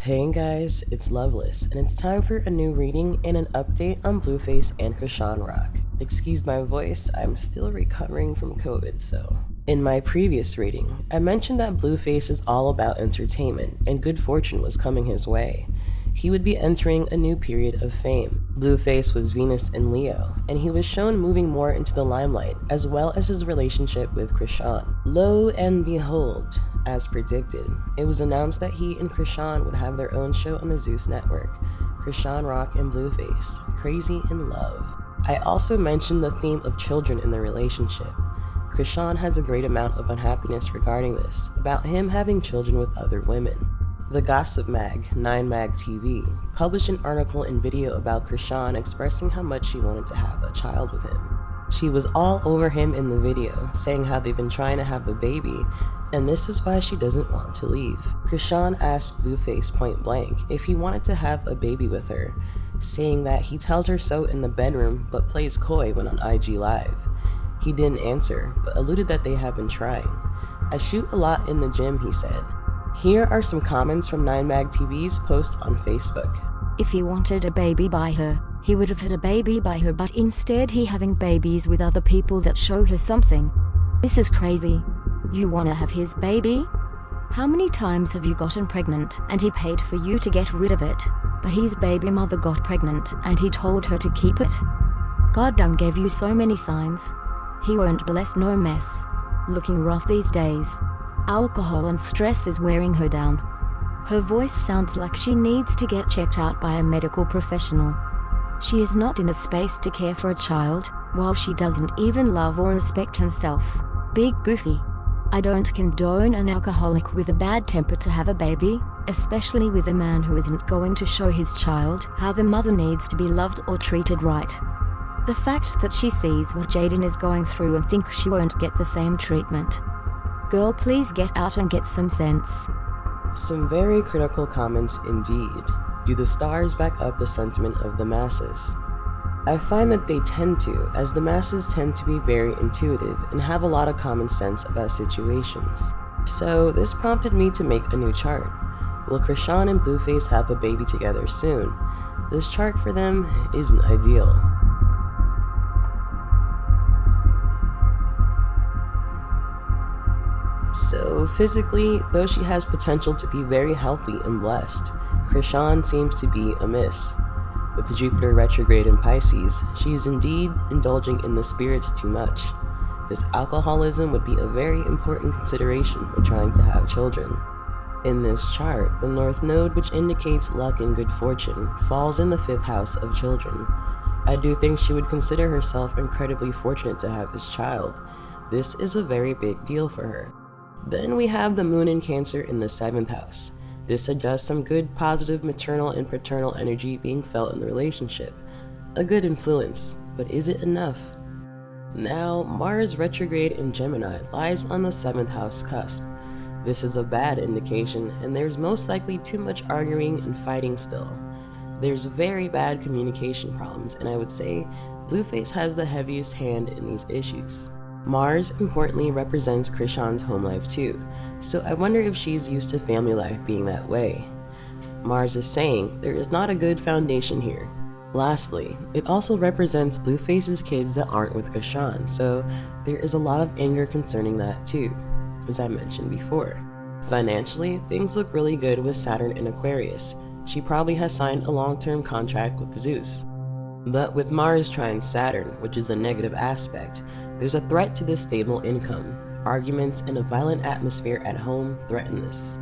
Hey guys, it's Loveless, and it's time for a new reading and an update on Blueface and Chrisean Rock. Excuse my voice, I'm still recovering from COVID, so. In my previous reading, I mentioned that Blueface is all about entertainment, and good fortune was coming his way. He would be entering a new period of fame. Blueface was Venus in Leo, and he was shown moving more into the limelight, as well as his relationship with Chrisean. Lo and behold, as predicted, it was announced that he and Chrisean would have their own show on the Zeus network, Chrisean Rock and Blueface, Crazy in Love. I also mentioned the theme of children in their relationship. Chrisean has a great amount of unhappiness regarding this, about him having children with other women. The gossip mag, 9mag TV, published an article and video about Chrisean expressing how much she wanted to have a child with him. She was all over him in the video, saying how they've been trying to have a baby, and this is why she doesn't want to leave. Chrisean asked Blueface point blank if he wanted to have a baby with her, saying that he tells her so in the bedroom but plays coy when on IG Live. He didn't answer, but alluded that they have been trying. "I shoot a lot in the gym," he said. Here are some comments from 9mag TV's post on Facebook. If he wanted a baby by her, he would have had a baby by her, but instead he having babies with other people that show her something. This is crazy. You wanna have his baby? How many times have you gotten pregnant and he paid for you to get rid of it, but his baby mother got pregnant and he told her to keep it? God done gave you so many signs. He weren't blessed no mess. Looking rough these days. Alcohol and stress is wearing her down. Her voice sounds like she needs to get checked out by a medical professional. She is not in a space to care for a child, while she doesn't even love or respect himself. Big goofy. I don't condone an alcoholic with a bad temper to have a baby, especially with a man who isn't going to show his child how the mother needs to be loved or treated right. The fact that she sees what Jaden is going through and thinks she won't get the same treatment. Girl, please get out and get some sense. Some very critical comments indeed. Do the stars back up the sentiment of the masses? I find that they tend to, as the masses tend to be very intuitive and have a lot of common sense about situations. So this prompted me to make a new chart. Will Chrisean and Blueface have a baby together soon? This chart for them isn't ideal. So physically, though she has potential to be very healthy and blessed, Chrisean seems to be amiss. With Jupiter retrograde in Pisces, she is indeed indulging in the spirits too much. This alcoholism would be a very important consideration when trying to have children. In this chart, the North Node, which indicates luck and good fortune, falls in the 5th house of children. I do think she would consider herself incredibly fortunate to have this child. This is a very big deal for her. Then we have the Moon in Cancer in the 7th house. This suggests some good positive maternal and paternal energy being felt in the relationship. A good influence, but is it enough? Now, Mars retrograde in Gemini lies on the 7th house cusp. This is a bad indication, and there's most likely too much arguing and fighting still. There's very bad communication problems, and I would say Blueface has the heaviest hand in these issues. Mars, importantly, represents Chrisean's home life too, so I wonder if she's used to family life being that way. Mars is saying there is not a good foundation here. Lastly, it also represents Blueface's kids that aren't with Chrisean, so there is a lot of anger concerning that too, as I mentioned before. Financially, things look really good with Saturn in Aquarius. She probably has signed a long-term contract with Zeus. But with Mars trine Saturn, which is a negative aspect, there's a threat to this stable income. Arguments and a violent atmosphere at home threaten this.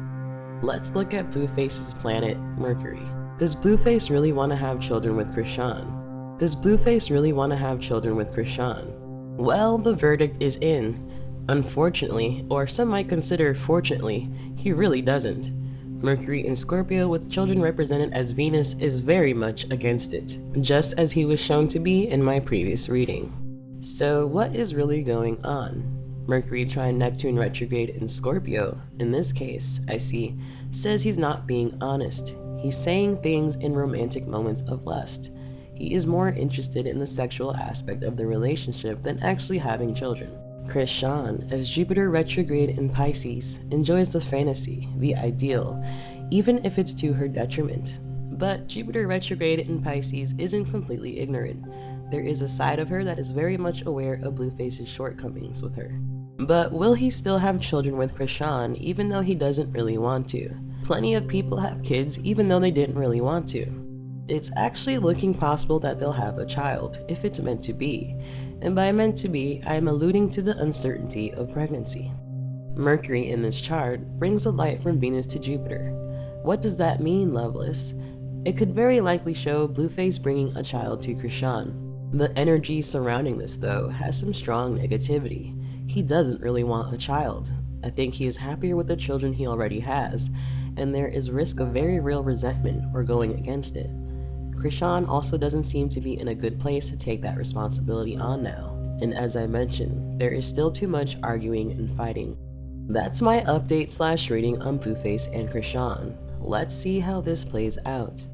Let's look at Blueface's planet, Mercury. Does Blueface really want to have children with Chrisean? Does Blueface really want to have children with Chrisean? Well, the verdict is in. Unfortunately, or some might consider fortunately, he really doesn't. Mercury in Scorpio with children represented as Venus is very much against it, just as he was shown to be in my previous reading. So what is really going on? Mercury trine Neptune retrograde in Scorpio, in this case, I see, says he's not being honest. He's saying things in romantic moments of lust. He is more interested in the sexual aspect of the relationship than actually having children. Chrisean, as Jupiter retrograde in Pisces, enjoys the fantasy, the ideal. even if it's to her detriment. But Jupiter retrograde in Pisces isn't completely ignorant. There is a side of her that is very much aware of Blueface's shortcomings with her. But will he still have children with Chrisean even though he doesn't really want to? Plenty of people have kids even though they didn't really want to. It's actually looking possible that they'll have a child, if it's meant to be. And by meant to be, I am alluding to the uncertainty of pregnancy. Mercury in this chart brings a light from Venus to Jupiter. What does that mean, Lovelace? It could very likely show Blueface bringing a child to Chrisean. The energy surrounding this, though, has some strong negativity. He doesn't really want a child. I think he is happier with the children he already has, and there is risk of very real resentment or going against it. Chrisean also doesn't seem to be in a good place to take that responsibility on now, and as I mentioned, there is still too much arguing and fighting. That's my update/reading on Blueface and Chrisean. Let's see how this plays out.